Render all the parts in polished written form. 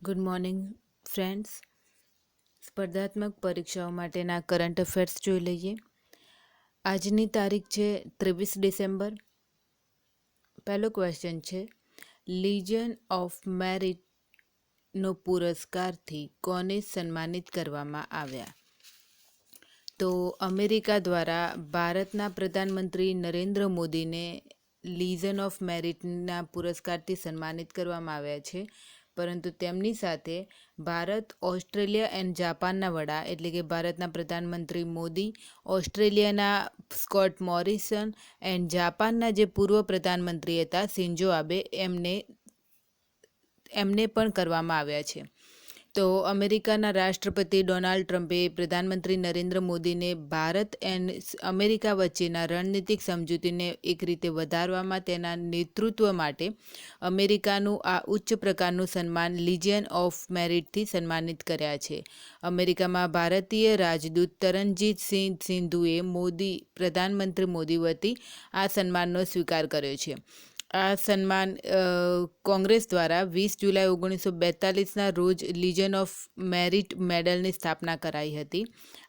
Good morning friends. સ્પર્ધાત્મક પરીક્ષાઓ માટેના કરંટ અફેર્સ જોઈ લઈએ. આજની તારીખ છે 23 ડિસેમ્બર. પહેલો ક્વેશ્ચન છે, લીજન ઓફ મેરિટનો પુરસ્કારથી કોને સન્માનિત કરવામાં આવ્યા? તો અમેરિકા દ્વારા ભારતના પ્રધાનમંત્રી નરેન્દ્ર મોદીને લીજન ઓફ મેરિટના પુરસ્કારથી સન્માનિત કરવામાં આવ્યા છે. પરંતુ તેમની સાથે ભારત, ઓસ્ટ્રેલિયા એન્ડ જાપાનના વડા એટલે કે ભારતના પ્રધાનમંત્રી મોદી, ઓસ્ટ્રેલિયાના સ્કોટ મોરિસન એન્ડ જાપાનના જે પૂર્વ પ્રધાનમંત્રી હતા શિન્ઝો આબે એમને પણ કરવામાં આવ્યા છે. તો અમેરિકાના રાષ્ટ્રપતિ ડોનાલ્ડ ટ્રમ્પે પ્રધાનમંત્રી નરેન્દ્ર મોદીને ભારત એન્ડ અમેરિકા વચ્ચેના રણનીતિક સમજૂતીને એક રીતે વધારવામાં તેના નેતૃત્વ માટે અમેરિકાનું આ ઉચ્ચ પ્રકારનું સન્માન લીજિયન ઓફ મેરિટથી સન્માનિત કર્યા છે. અમેરિકામાં ભારતીય રાજદૂત તરણજીત સિંહ સંધુએ પ્રધાનમંત્રી મોદી વતી આ સન્માનનો સ્વીકાર કર્યો છે. આ સન્માન કોંગ્રેસ દ્વારા 20 જુલાઈ 1942ના રોજ લીજન ઓફ મેરિટ મેડલની સ્થાપના કરાઈ હતી.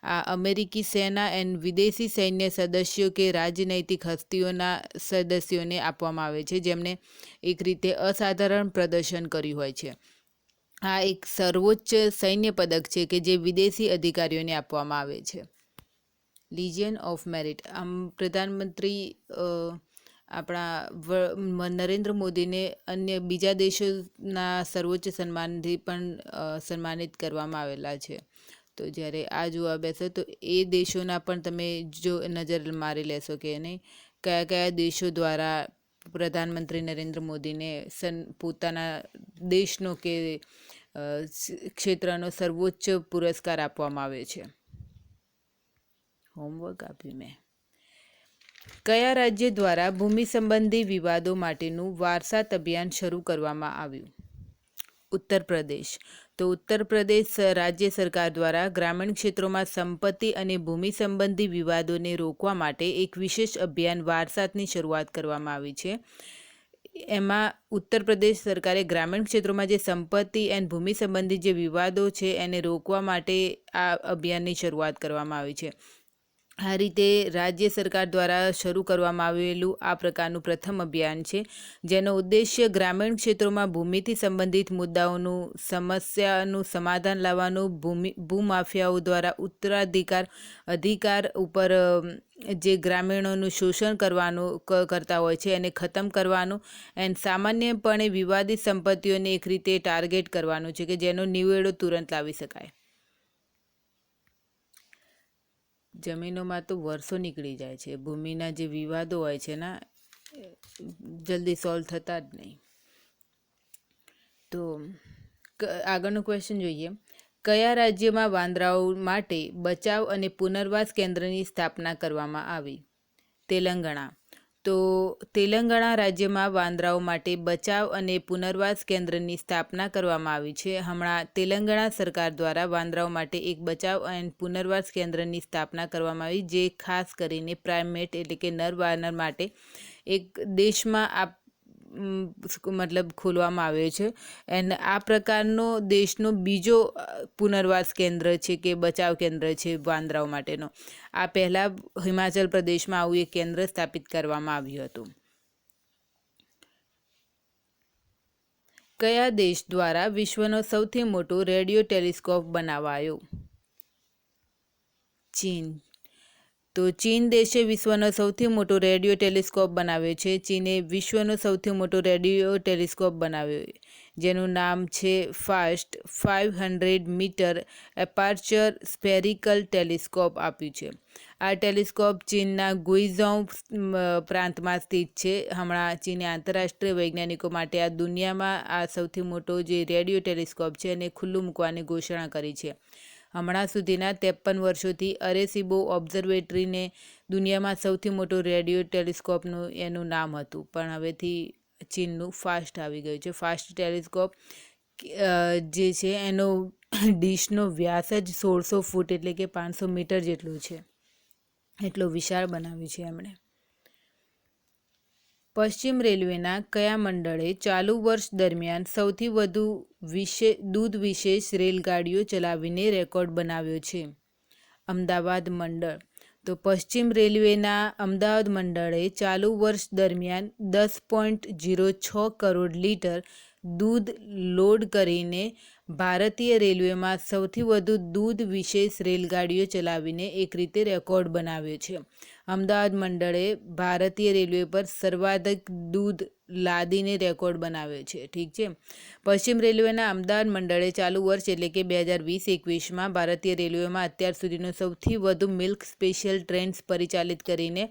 આ અમેરિકી સેના એન્ડ વિદેશી સૈન્ય સદસ્યો કે રાજનૈતિક હસ્તીઓના સદસ્યોને આપવામાં આવે છે જેમણે એક રીતે અસાધારણ પ્રદર્શન કર્યું હોય છે. આ એક સર્વોચ્ચ સૈન્ય પદક છે કે જે વિદેશી અધિકારીઓને આપવામાં આવે છે. લીજિયન ઓફ મેરિટ પ્રધાનમંત્રી આપણા નરેન્દ્ર મોદીને અન્ય બીજા દેશોના સર્વોચ્ચ સન્માનથી પણ સન્માનિત કરવામાં આવેલા છે. તો જ્યારે આ જોવા બેસો તો એ દેશોના પણ તમે જો નજર મારી લેશો કે નહીં, કયા કયા દેશો દ્વારા પ્રધાનમંત્રી નરેન્દ્ર મોદીને પોતાના દેશનો કે ક્ષેત્રનો સર્વોચ્ચ પુરસ્કાર આપવામાં આવે છે. હોમવર્ક આપ્યું મેં. કયા રાજ્ય દ્વારા ભૂમિ સંબંધી વિવાદો માટેનું વારસાત અભિયાન શરૂ કરવામાં આવ્યું? ઉત્તર પ્રદેશ. તો ઉત્તર પ્રદેશ રાજ્ય સરકાર દ્વારા ગ્રામીણ ક્ષેત્રોમાં સંપત્તિ અને ભૂમિ સંબંધી વિવાદોને રોકવા માટે એક વિશેષ અભિયાન વારસાતની શરૂઆત કરવામાં આવી છે. એમાં ઉત્તર પ્રદેશ સરકારે ગ્રામીણ ક્ષેત્રોમાં જે સંપત્તિ અને ભૂમિ સંબંધી જે વિવાદો છે એને રોકવા માટે આ અભિયાનની શરૂઆત કરવામાં આવી છે. આ રીતે રાજ્ય સરકાર દ્વારા શરૂ કરવામાં આવેલું આ પ્રકારનું પ્રથમ અભિયાન છે, જેનો ઉદ્દેશ્ય ગ્રામીણ ક્ષેત્રોમાં ભૂમિથી સંબંધિત મુદ્દાઓનું સમસ્યાનું સમાધાન લાવવાનું, ભૂમાફિયાઓ દ્વારા અધિકાર ઉપર જે ગ્રામીણોનું શોષણ કરતા હોય છે એને ખતમ કરવાનું એન્ડ સામાન્યપણે વિવાદિત સંપત્તિઓને એક રીતે ટાર્ગેટ કરવાનું છે કે જેનો નિવેડો તુરંત લાવી શકાય. જમીનોમાં તો વર્ષો નીકળી જાય છે, ભૂમિના જે વિવાદો હોય છે ને જલ્દી સોલ્વ થતા જ નહીં. તો આગળનો ક્વેશ્ચન જોઈએ. કયા રાજ્યમાં વાંદરાઓ માટે બચાવ અને પુનર્વાસ કેન્દ્રની સ્થાપના કરવામાં આવી? તેલંગાણા. તો તેલંગાણા રાજ્યમાં વાંદરાઓ માટે બચાવ અને પુનર્વાસ કેન્દ્રની સ્થાપના કરવામાં આવી છે. હમણાં તેલંગાણા સરકાર દ્વારા વાંદરાઓ માટે એક બચાવ અને પુનર્વાસ કેન્દ્રની સ્થાપના કરવામાં આવી, જે ખાસ કરીને પ્રાઇમેટ એટલે કે નર વાનર માટે એક દેશમાં ખોલવામાં આવ્યો છે. એન્ડ આ પ્રકારનો દેશનો બીજો પુનર્વાસ કેન્દ્ર છે કે બચાવ કેન્દ્ર છે વાંદરાઓ માટેનો. આ પહેલાં હિમાચલ પ્રદેશમાં આવું એક કેન્દ્ર સ્થાપિત કરવામાં આવ્યું હતું. કયા દેશ દ્વારા વિશ્વનો સૌથી મોટો રેડિયો ટેલિસ્કોપ બનાવાયો? ચીન. તો ચીન દેશે વિશ્વનો સૌથી મોટો રેડિયો ટેલિસ્કોપ બનાવ્યો છે. ચીને વિશ્વનો સૌથી મોટો રેડિયો ટેલિસ્કોપ બનાવ્યો, જેનું નામ છે FAST 500 metre aperture spherical telescope આપ્યું છે. આ ટેલિસ્કોપ ચીનના ગુઇઝોઉ પ્રાંતમાં સ્થિત છે. હમણાં ચીને આંતરરાષ્ટ્રીય વૈજ્ઞાનિકો માટે આ દુનિયામાં આ સૌથી મોટો જે રેડિયો ટેલિસ્કોપ છે એને ખુલ્લું મૂકવાની ઘોષણા કરી છે. હમણાં સુધીના 53 વર્ષોથી અરેસીબો ઓબ્ઝર્વેટરીને દુનિયામાં સૌથી મોટો રેડિયો ટેલિસ્કોપનું એનું નામ હતું, પણ હવેથી ચીનનું ફાસ્ટ આવી ગયું છે. ફાસ્ટ ટેલિસ્કોપ જે છે એનો ડીશનો વ્યાસ જ 1600 ફૂટ એટલે કે 500 મીટર જેટલો છે. એટલો વિશાળ બનાવ્યું છે એમણે. પશ્ચિમ રેલવેના કયા મંડળે ચાલુ વર્ષ દરમિયાન સૌથી વધુ દૂધ વિશેષ રેલગાડીઓ ચલાવીને રેકોર્ડ બનાવ્યો છે? અમદાવાદ મંડળ. તો પશ્ચિમ રેલવેના અમદાવાદ મંડળે ચાલુ વર્ષ દરમિયાન 10.06 કરોડ લીટર દૂધ લોડ કરીને ભારતીય રેલવેમાં સૌથી વધુ દૂધ વિશેષ રેલગાડીઓ ચલાવીને એક રીતે રેકોર્ડ બનાવ્યો છે. અમદાવાદ મંડળે ભારતીય રેલવે પર સર્વાધિક દૂધ લાદીને રેકોર્ડ બનાવ્યો છે. ઠીક છે. પશ્ચિમ રેલવેના અમદાવાદ મંડળે ચાલુ વર્ષ એટલે કે 2020-21માં ભારતીય રેલવેમાં અત્યાર સુધીનો સૌથી વધુ મિલ્ક સ્પેશિયલ ટ્રેન્સ પરિચાલિત કરીને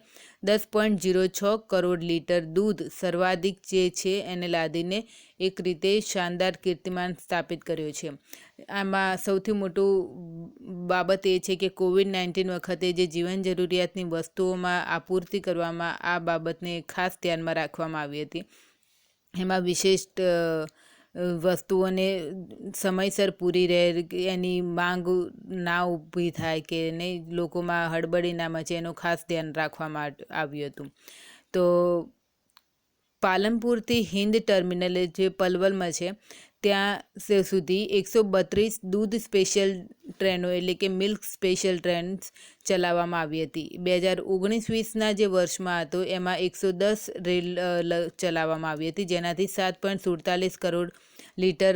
10.06 કરોડ લીટર દૂધ સર્વાધિક જે છે એને લાદીને એક રીતે શાનદાર કીર્તિમાન સ્થાપિત કર્યો છે. આમાં સૌથી મોટું બાબત એ છે કે COVID-19 વખતે જે જીવન જરૂરિયાતની વસ્તુઓમાં આપૂર્તિ કરવામાં આ બાબતને ખાસ ધ્યાનમાં રાખવામાં આવી હતી. એમાં વિશિષ્ટ વસ્તુઓને સમયસર પૂરી રહે, એની માંગ ના ઊભી થાય કે નહીં, લોકોમાં હડબડી ના મચે, એનું ખાસ ધ્યાન રાખવામાં આવ્યું હતું. તો પાલનપુરથી હિન્દ ટર્મિનલ જે પલવલમાં છે ત્યાં સુધી 132 દૂધ સ્પેશિયલ ટ્રેનો એટલે કે મિલ્ક સ્પેશિયલ ટ્રેન્સ ચલાવવામાં આવી હતી. 2019-20ના જે વર્ષમાં હતો એમાં 110 રેલ ચલાવવામાં આવી હતી, જેનાથી 7.47 કરોડ લીટર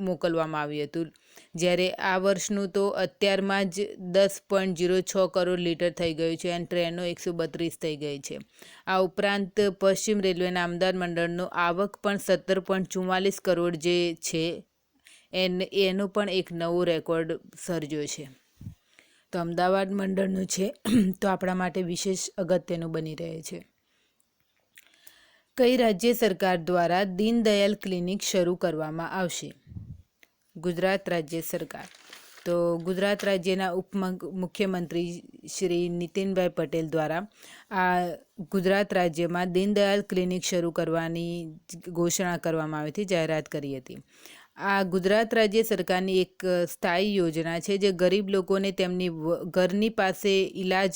મોકલવામાં આવ્યું હતું. જ્યારે આ વર્ષનું તો અત્યારમાં જ 10.06 કરોડ લીટર થઈ ગયું છે અને ટ્રેનો 132 થઈ ગઈ છે. આ ઉપરાંત પશ્ચિમ રેલવેના અમદાવાદ મંડળનો આવક પણ 17.44 કરોડ જે છે એનો પણ એક નવો રેકોર્ડ સર્જ્યો છે. તો અમદાવાદ મંડળનું છે તો આપણા માટે વિશેષ અગત્યનું બની રહે છે. કઈ રાજ્ય સરકાર દ્વારા દીનદયાલ ક્લિનિક શરૂ કરવામાં આવશે? ગુજરાત રાજ્ય સરકાર. તો ગુજરાત રાજ્યના મુખ્યમંત્રી શ્રી નીતિનભાઈ પટેલ દ્વારા આ ગુજરાત રાજ્યમાં દીનદયાલ ક્લિનિક શરૂ કરવાની ઘોષણા કરવામાં આવી હતી, જાહેરાત કરી હતી. આ ગુજરાત રાજ્ય સરકારની એક સ્થાયી યોજના છે જે ગરીબ લોકોને તેમની ઘરની પાસે ઈલાજ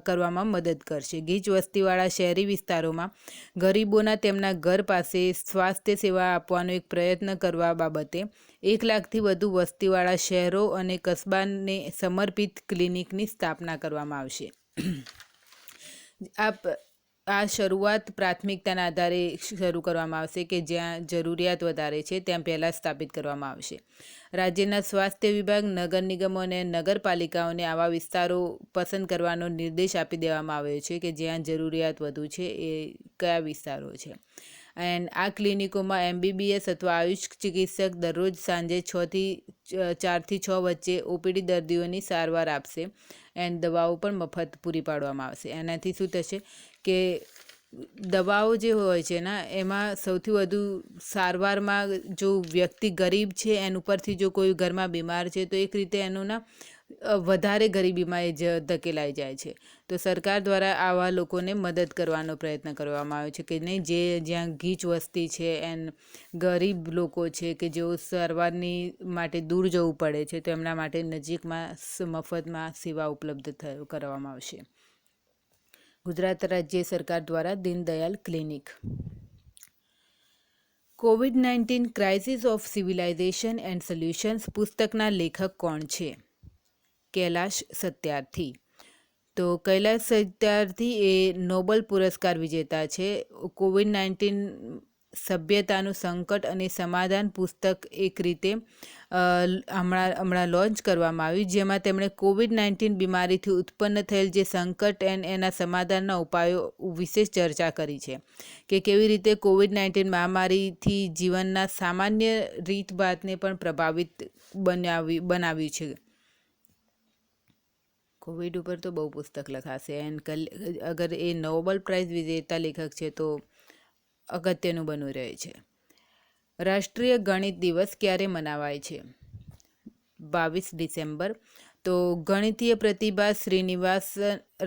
કરવામાં મદદ કરશે. ગીચ વસ્તીવાળા શહેરી વિસ્તારોમાં ગરીબોના તેમના ઘર પાસે સ્વાસ્થ્ય સેવા આપવાનો એક પ્રયત્ન કરવા બાબતે 1 લાખથી વધુ વસ્તીવાળા શહેરો અને કસ્બાને સમર્પિત ક્લિનિકની સ્થાપના કરવામાં આવશે. આ શરૂઆત પ્રાથમિકતાના આધારે શરૂ કરવામાં આવશે કે જ્યાં જરૂરિયાત વધારે છે ત્યાં પહેલાં સ્થાપિત કરવામાં આવશે. રાજ્યના સ્વાસ્થ્ય વિભાગ, નગર નિગમો અને નગરપાલિકાઓને આવા વિસ્તારો પસંદ કરવાનો નિર્દેશ આપી દેવામાં આવ્યો છે કે જ્યાં જરૂરિયાત વધુ છે એ કયા વિસ્તારો છે. એન્ડ આ ક્લિનિકોમાં MBBS અથવા આયુષ ચિકિત્સક દરરોજ સાંજે 4 થી 6 વચ્ચે OPD દર્દીઓની સારવાર આપશે એન્ડ દવાઓ પણ મફત પૂરી પાડવામાં આવશે. એનાથી શું થશે કે દવાઓ જે હોય છે ને એમાં સૌથી વધુ સારવારમાં જો વ્યક્તિ ગરીબ છે એના ઉપરથી જો કોઈ ઘરમાં બીમાર છે તો એક રીતે એનું વધારે ગરીબીમાં એ ધકેલાઈ જાય છે. તો સરકાર દ્વારા આવા લોકોને મદદ કરવાનો પ્રયત્ન કરવામાં આવ્યો છે કે નહીં, જ્યાં ગીચ વસ્તી છે એન્ડ ગરીબ લોકો છે કે જેઓ સારવારની માટે દૂર જવું પડે છે તો એમના માટે નજીકમાં મફતમાં સેવા ઉપલબ્ધ કરવામાં આવશે. ગુજરાત રાજ્ય સરકાર દ્વારા Deendayal clinic. COVID-19 crisis of civilisation and solutions પુસ્તકના લેખક કોણ છે? કૈલાશ સત્યાર્થી. તો કૈલાશ સત્યાર્થી એ નોબેલ પુરસ્કાર વિજેતા છે. COVID-19 સભ્યતાનું સંકટ અને સમાધાન પુસ્તક એક રીતે હમણાં લોન્ચ કરવામાં આવ્યું, જેમાં તેમણે COVID-19 બીમારીથી ઉત્પન્ન થયેલ જે સંકટ એના સમાધાનના ઉપાયો વિશે ચર્ચા કરી છે કે કેવી રીતે COVID-19 મહામારીથી જીવનના સામાન્ય રીતભાતને પણ પ્રભાવિત બનાવ્યું છે. કોવિડ ઉપર તો બહુ પુસ્તક લખાશે એન્ડ અગર એ નોબેલ પ્રાઇઝ વિજેતા લેખક છે તો અગત્યનું બની રહે છે. રાષ્ટ્રીય ગણિત દિવસ ક્યારે મનાવાય છે? 22 ડિસેમ્બર. તો ગણિતીય પ્રતિભા શ્રીનિવાસ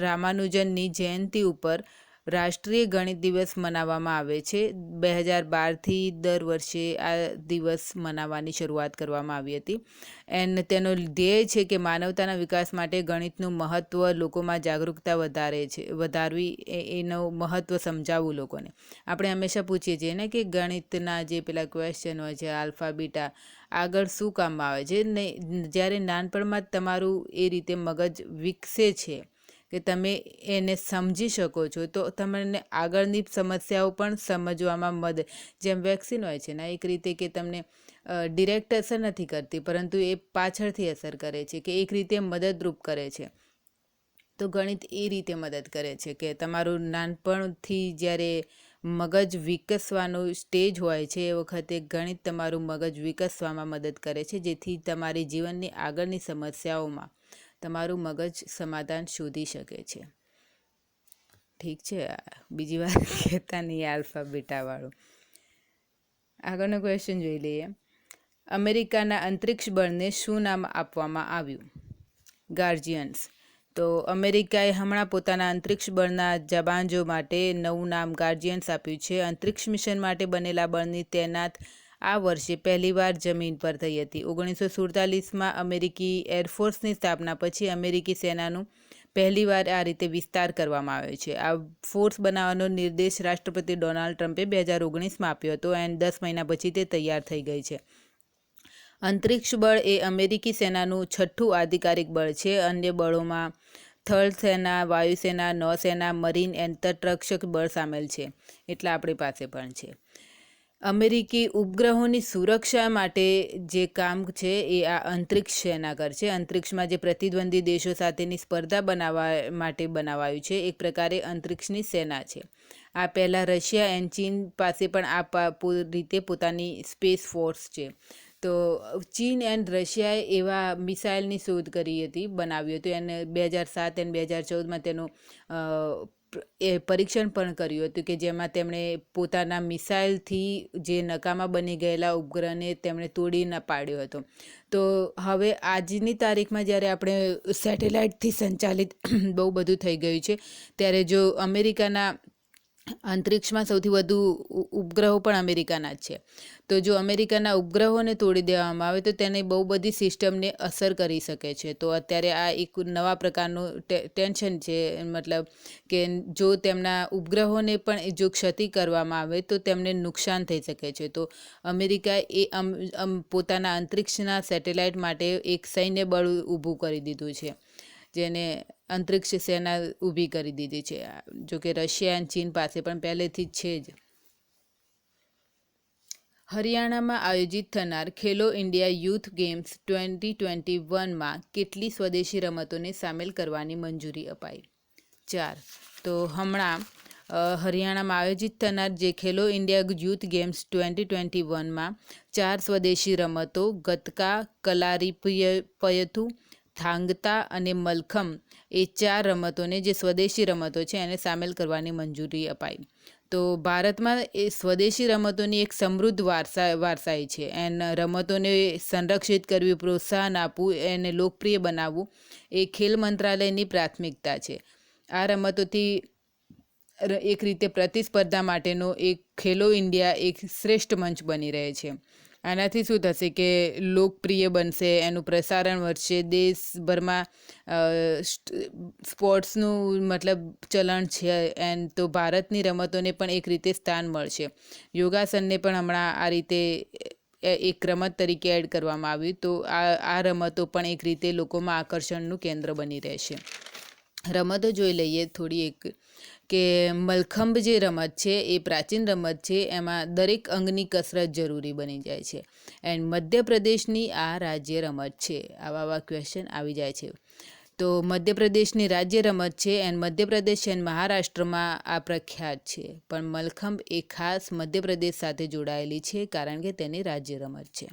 રામાનુજનની જયંતિ ઉપર રાષ્ટ્રીય ગણિત દિવસ મનાવવામાં આવે છે. 2012થી દર વર્ષે આ દિવસ મનાવવાની શરૂઆત કરવામાં આવી હતી. એન્ડ તેનો ધ્યેય છે કે માનવતાના વિકાસ માટે ગણિતનું મહત્ત્વ લોકોમાં જાગૃતતા વધારવી એનું મહત્ત્વ સમજાવવું લોકોને. આપણે હંમેશા પૂછીએ છીએ ને કે ગણિતના જે પેલા ક્વેશ્ચન હોય છે આલ્ફા બીટા આગળ શું કામમાં આવે છે. નહીં, જ્યારે નાનપણમાં જ તમારું એ રીતે મગજ વિકસે છે કે તમે એને સમજી શકો છો તો તમને આગળની સમસ્યાઓ પણ સમજવામાં જેમ વેક્સિન હોય છે ને એક રીતે કે તમને ડિરેક્ટ અસર નથી કરતી પરંતુ એ પાછળથી અસર કરે છે કે એક રીતે મદદરૂપ કરે છે. તો ગણિત એ રીતે મદદ કરે છે કે તમારું નાનપણથી જ્યારે મગજ વિકસવાનું સ્ટેજ હોય છે એ વખતે ગણિત તમારું મગજ વિકસવામાં મદદ કરે છે જેથી તમારી જીવનની આગળની સમસ્યાઓમાં તમારું મગજ સમાધાન શોધી શકે છે. ઠીક છે, બીજી વાર કહેતા નહીં આલ્ફા બીટાવાળું. આગળનો ક્વેશ્ચન જોઈ લઈએ. અમેરિકાના અંતરિક્ષ બળને શું નામ આપવામાં આવ્યું? ગાર્જિયન્સ. તો અમેરિકાએ હમણાં પોતાના અંતરિક્ષ બળના જહાજો માટે નવું નામ ગાર્જિયન્સ આપ્યું છે. અંતરિક્ષ મિશન માટે બનેલા બળની તૈનાત આ વર્ષે પહેલીવાર જમીન પર થઈ હતી. 1947માં અમેરિકી એરફોર્સની સ્થાપના પછી અમેરિકી સેનાનું પહેલીવાર આ રીતે વિસ્તાર કરવામાં આવ્યો છે. આ ફોર્સ બનાવવાનો નિર્દેશ રાષ્ટ્રપતિ ડોનાલ્ડ ટ્રમ્પે 2019માં આપ્યો હતો અને 10 મહિના પછી તે તૈયાર થઈ ગઈ છે. અંતરિક્ષ બળ એ અમેરિકી સેનાનું છઠ્ઠું આધિકારિક બળ છે. અન્ય બળોમાં થળ સેના, વાયુસેના, નૌસેના, મરીન અને તટરક્ષક બળ સામેલ છે. એટલા આપણી પાસે પણ છે. અમેરિકી ઉપગ્રહોની સુરક્ષા માટે જે કામ છે એ આ અંતરિક્ષ સેના કરશે. અંતરિક્ષમાં જે પ્રતિદ્વંદી દેશો સાથેની સ્પર્ધા બનાવવા માટે બનાવાયું છે એક પ્રકારે અંતરિક્ષની સેના છે. આ પહેલાં રશિયા અને ચીન પાસે પણ આ રીતે પોતાની સ્પેસ ફોર્સ છે. તો ચીન એન્ડ રશિયાએ એવા મિસાઇલની શોધ કરી હતી, બનાવ્યું હતું અને 2007 અને 2014માં તેનું પરીક્ષણ પણ કર્યું હતું કે જેમાં તેમણે પોતાના મિસાઇલથી જે નકામા બની ગયેલા ઉપગ્રહને તેમણે તોડી ન પાડ્યો હતો. તો હવે આજની તારીખમાં જ્યારે આપણે સેટેલાઇટથી સંચાલિત બહુ બધું થઈ ગયું છે ત્યારે જો અમેરિકાના અંતરિક્ષમાં સૌથી વધુ ઉપગ્રહો પણ અમેરિકાના જ છે. તો જો અમેરિકાના ઉપગ્રહોને તોડી દેવામાં આવે તો તેને બહુ બધી સિસ્ટમને અસર કરી શકે છે. તો અત્યારે આ એક નવા પ્રકારનું ટેન્શન છે. મતલબ કે જો તેમના ઉપગ્રહોને પણ જો ક્ષતિ કરવામાં આવે તો તેમને નુકસાન થઈ શકે છે. તો અમેરિકાએ પોતાના અંતરિક્ષના સેટેલાઇટ માટે એક સૈન્ય બળ ઊભું કરી દીધું છે, જેને અંતરિક્ષ સેના ઊભી કરી દીધી છે. જોકે રશિયા અને ચીન પાસે પણ પહેલેથી જ છે જ. હરિયાણામાં આયોજિત થનાર ખેલો ઇન્ડિયા યુથ ગેમ્સ 2021માં કેટલી સ્વદેશી રમતોને સામેલ કરવાની મંજૂરી અપાઈ? 4. તો હમણાં હરિયાણામાં આયોજિત થનાર જે ખેલો ઇન્ડિયા યુથ ગેમ્સ 2021માં 4 સ્વદેશી રમતો ગતકા, કલારીપયથુ, થાંગતા અને મલખમ એ 4 રમતોને જે સ્વદેશી રમતો છે એને સામેલ કરવાની મંજૂરી અપાઈ. તો ભારતમાં એ સ્વદેશી રમતોની એક સમૃદ્ધ વારસાઈ છે અને રમતોને સંરક્ષિત કરવી, પ્રોત્સાહન આપવું, એને લોકપ્રિય બનાવવું એ ખેલ મંત્રાલયની પ્રાથમિકતા છે. આ રમતોથી એક રીતે પ્રતિસ્પર્ધા માટેનો એક ખેલો ઇન્ડિયા એક શ્રેષ્ઠ મંચ બની રહે છે. આનાથી શું થશે કે લોકપ્રિય બનશે, એનું પ્રસારણ વધશે, દેશભરમાં સ્પોર્ટ્સનું મતલબ ચલણ છે એન્ડ તો ભારતની રમતોને પણ એક રીતે સ્થાન મળશે. યોગાસનને પણ હમણાં આ રીતે એક રમત તરીકે એડ કરવામાં આવ્યું. તો આ રમતો પણ એક રીતે લોકોમાં આકર્ષણનું કેન્દ્ર બની રહેશે. રમતો જોઈ લઈએ થોડી. એક કે મલખંબ જે રમત છે એ પ્રાચીન રમત છે. એમાં દરેક અંગની કસરત જરૂરી બની જાય છે એન્ડ મધ્યપ્રદેશની આ રાજ્ય રમત છે. આવા ક્વેશ્ચન આવી જાય છે. તો મધ્યપ્રદેશની રાજ્ય રમત છે એન્ડ મધ્યપ્રદેશ અને મહારાષ્ટ્રમાં આ પ્રખ્યાત છે. પણ મલખંબ એ ખાસ મધ્યપ્રદેશ સાથે જોડાયેલી છે કારણ કે તેની રાજ્ય રમત છે.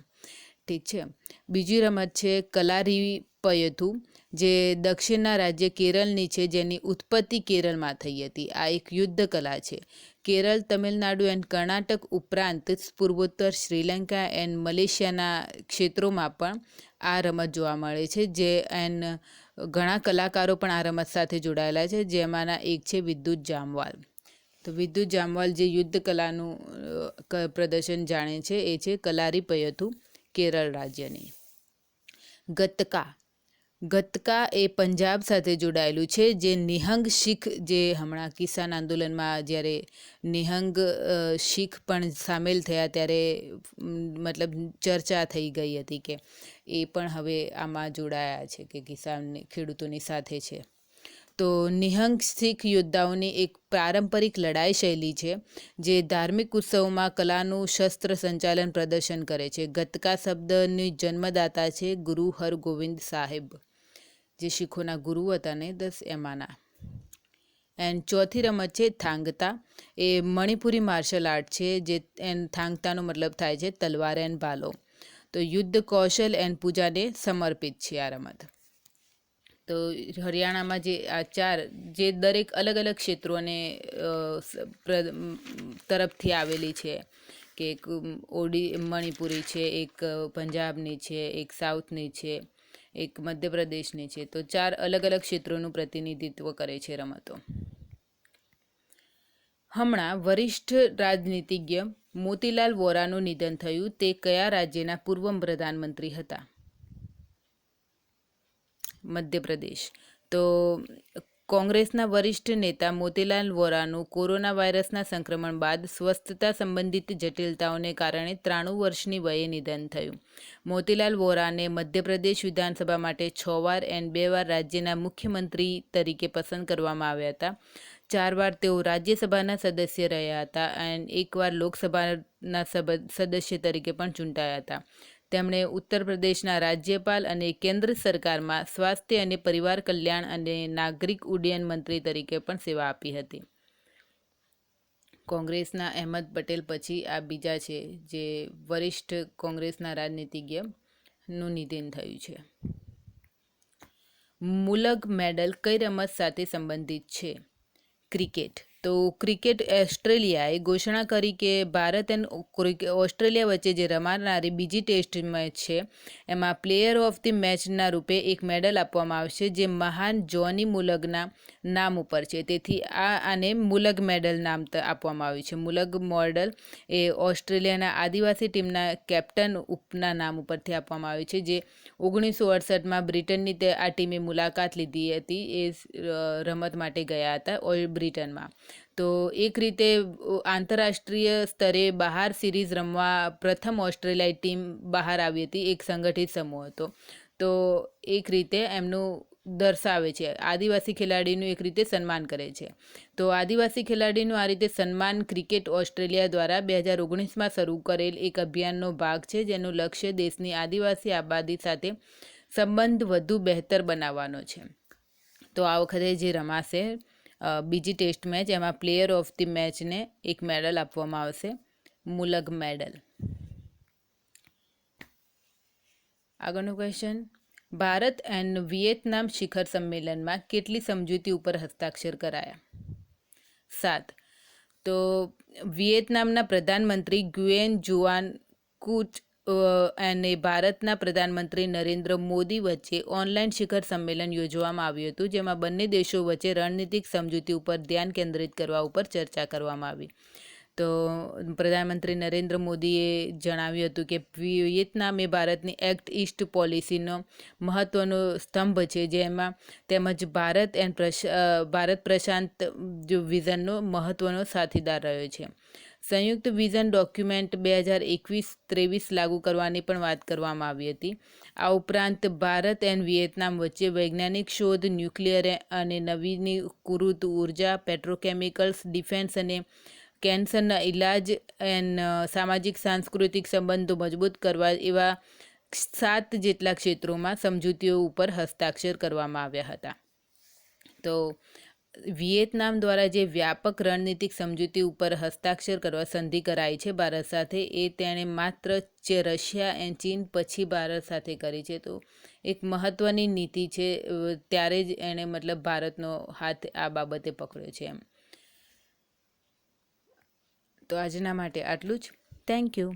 ઠીક છે. બીજી રમત છે કલારીપયથુ, જે દક્ષિણના રાજ્ય કેરળની છે, જેની ઉત્પત્તિ કેરળમાં થઈ હતી. આ એક યુદ્ધ કલા છે. કેરળ, તમિલનાડુ અને કર્ણાટક ઉપરાંત પૂર્વોત્તર, શ્રીલંકા અને મલેશિયાના ક્ષેત્રોમાં પણ આ રમત જોવા મળે છે. જે ઘણા કલાકારો પણ આ રમત સાથે જોડાયેલા છે, જેમાંના એક છે વિદ્યુત જામવાલ. તો વિદ્યુત જામવાલ જે યુદ્ધ કલાનું પ્રદર્શન જાણે છે એ છે કલારીપયથુ, કેરળ રાજ્યની. ગતકા એ પંજાબ સાથે જોડાયેલું છે, જે નિહંગ શીખ, જે હમણાં કિસાન આંદોલનમાં જ્યારે નિહંગ શીખ પણ સામેલ થયા ત્યારે મતલબ ચર્ચા થઈ ગઈ હતી કે એ પણ હવે આમાં જોડાયા છે કે ખેડૂતોની સાથે છે. તો નિહંગ શીખ યોદ્ધાઓની એક પારંપરિક લડાઈ શૈલી છે જે ધાર્મિક ઉત્સવોમાં કલાનું શસ્ત્ર સંચાલન પ્રદર્શન કરે છે. ગતકા શબ્દની જન્મદાતા છે ગુરુ હરગોવિંદ સાહેબ, જે શીખોના ગુરુ હતા ને 10 એમાંના. એન્ડ ચોથી રમત છે થાંગતા. એ મણિપુરી માર્શલ આર્ટ છે, જે થાંગતાનો મતલબ થાય છે તલવાર એન્ડ ભાલો. તો યુદ્ધ કૌશલ એન્ડ પૂજાને સમર્પિત છે આ રમત. તો હરિયાણામાં જે આ 4 જે દરેક અલગ અલગ ક્ષેત્રોને તરફથી આવેલી છે, કે એક મણિપુરી છે, એક પંજાબની છે, એક સાઉથની છે, એક મધ્યપ્રદેશની છે. તો 4 અલગ અલગ ક્ષેત્રોનું પ્રતિનિધિત્વ કરે છે રમતો. હમણાં વરિષ્ઠ રાજનીતિજ્ઞ મોતીલાલ વોરાનું નિધન થયું. તે કયા રાજ્યના પૂર્વ પ્રધાનમંત્રી હતા? મધ્યપ્રદેશ. તો કોંગ્રેસના વરિષ્ઠ નેતા મોતીલાલ વોરાનું કોરોના વાયરસના સંક્રમણ બાદ સ્વસ્થતા સંબંધિત જટિલતાઓને કારણે 93 વર્ષની વયે નિધન થયું. મોતીલાલ વોરાને મધ્યપ્રદેશ વિધાનસભા માટે 6 વાર એન્ડ 2 વાર રાજ્યના મુખ્યમંત્રી તરીકે પસંદ કરવામાં આવ્યા હતા. 4 વાર તેઓ રાજ્યસભાના સદસ્ય રહ્યા હતા અને 1 વાર લોકસભાના સદસ્ય તરીકે પણ ચૂંટાયા હતા. તેમણે ઉત્તર પ્રદેશના રાજ્યપાલ અને કેન્દ્ર સરકારમાં સ્વાસ્થ્ય અને પરિવાર કલ્યાણ અને નાગરિક ઉડ્ડયન મંત્રી તરીકે પણ સેવા આપી હતી. કોંગ્રેસના અહેમદ પટેલ પછી આ બીજા છે જે વરિષ્ઠ કોંગ્રેસના રાજનીતિજ્ઞનું નિધન થયું છે. મુલગ મેડલ કઈ રમત સાથે સંબંધિત છે? ક્રિકેટ. તો ક્રિકેટ ઓસ્ટ્રેલિયાએ ઘોષણા કરી કે ભારત અને ઓસ્ટ્રેલિયા વચ્ચે જે રમાનારી બીજી ટેસ્ટ મેચ છે એમાં પ્લેયર ઓફ ધી મેચના રૂપે એક મેડલ આપવામાં આવશે, જે મહાન જોની મુલગના નામ ઉપર છે. તેથી આને મુલગ મેડલ નામ આપવામાં આવ્યું છે. મુલગ મેડલ એ ઓસ્ટ્રેલિયાના આદિવાસી ટીમના કેપ્ટન ઉપના નામ ઉપરથી આપવામાં આવ્યું છે, જે 1968માં બ્રિટનની આ ટીમે મુલાકાત લીધી હતી. એ રમત માટે ગયા હતા બ્રિટનમાં. તો એક રીતે આંતરરાષ્ટ્રીય સ્તરે બહાર સિરીઝ રમવા પ્રથમ ઓસ્ટ્રેલિયાઈ ટીમ બહાર આવી હતી. એક સંગઠિત સમૂહ હતો. તો એક રીતે એમનું દર્શાવે છે, આદિવાસી ખેલાડીનું એક રીતે સન્માન કરે છે. તો આદિવાસી ખેલાડીનું આ રીતે સન્માન ક્રિકેટ ઓસ્ટ્રેલિયા દ્વારા 2019માં શરૂ કરેલ એક અભિયાનનો ભાગ છે, જેનું લક્ષ્ય દેશની આદિવાસી આબાદી સાથે સંબંધ વધુ બહેતર બનાવવાનો છે. તો આ વખતે જે રમાશે બીજી ટેસ્ટ મેચ, એમાં પ્લેયર ઓફ ધી મેચને એક મેડલ આપવામાં આવશે, મુલગ મેડલ. આગળનો ક્વેશ્ચન, ભારત એન્ડ વિયેતનામ શિખર સંમેલનમાં કેટલી સમજૂતી ઉપર હસ્તાક્ષર કરાયા? 7. તો વિયેતનામના પ્રધાનમંત્રી ગુયેન જુઆન ફુક અને ભારતના પ્રધાનમંત્રી નરેન્દ્ર મોદી વચ્ચે ઓનલાઈન શિખર સંમેલન યોજવામાં આવ્યું હતું, જેમાં બંને દેશો વચ્ચે રણનીતિક સમજૂતી ઉપર ધ્યાન કેન્દ્રિત કરવા ઉપર ચર્ચા કરવામાં આવી. તો પ્રધાનમંત્રી નરેન્દ્ર મોદીએ જણાવ્યું હતું કે વિયેતનામ એ ભારતની એક્ટ ઈસ્ટ પોલિસીનો મહત્વનો સ્તંભ છે, જેમાં તેમજ ભારત પ્રશાંત વિઝનનો મહત્વનો સાથીદાર રહ્યો છે. સંયુક્ત વિઝન ડોક્યુમેન્ટ 2021-23 લાગુ કરવાની પણ વાત કરવામાં આવી હતી. આ ઉપરાંત ભારત એન્ડ વિયેતનામ વચ્ચે વૈજ્ઞાનિક શોધ, ન્યુક્લિયર અને નવીનીકૃત ઉર્જા, પેટ્રોકેમિકલ્સ, ડિફેન્સ અને કેન્સરના ઇલાજ એન્ડ સામાજિક સાંસ્કૃતિક સંબંધો મજબૂત કરવા એવા 7 જેટલા ક્ષેત્રોમાં સમજૂતીઓ ઉપર હસ્તાક્ષર કરવામાં આવ્યા હતા. તો વિયેતનામ દ્વારા જે વ્યાપક રણનીતિક સમજૂતી ઉપર હસ્તાક્ષર કરવા સંધિ કરાઈ છે ભારત સાથે, એ તેણે માત્ર રશિયા અને ચીન પછી ભારત સાથે કરી છે. તો એક મહત્વની નીતિ છે, ત્યારે જ એણે મતલબ ભારતનો હાથ આ બાબતે પકડ્યો છે એમ. તો આજના માટે આટલું જ. Thank you.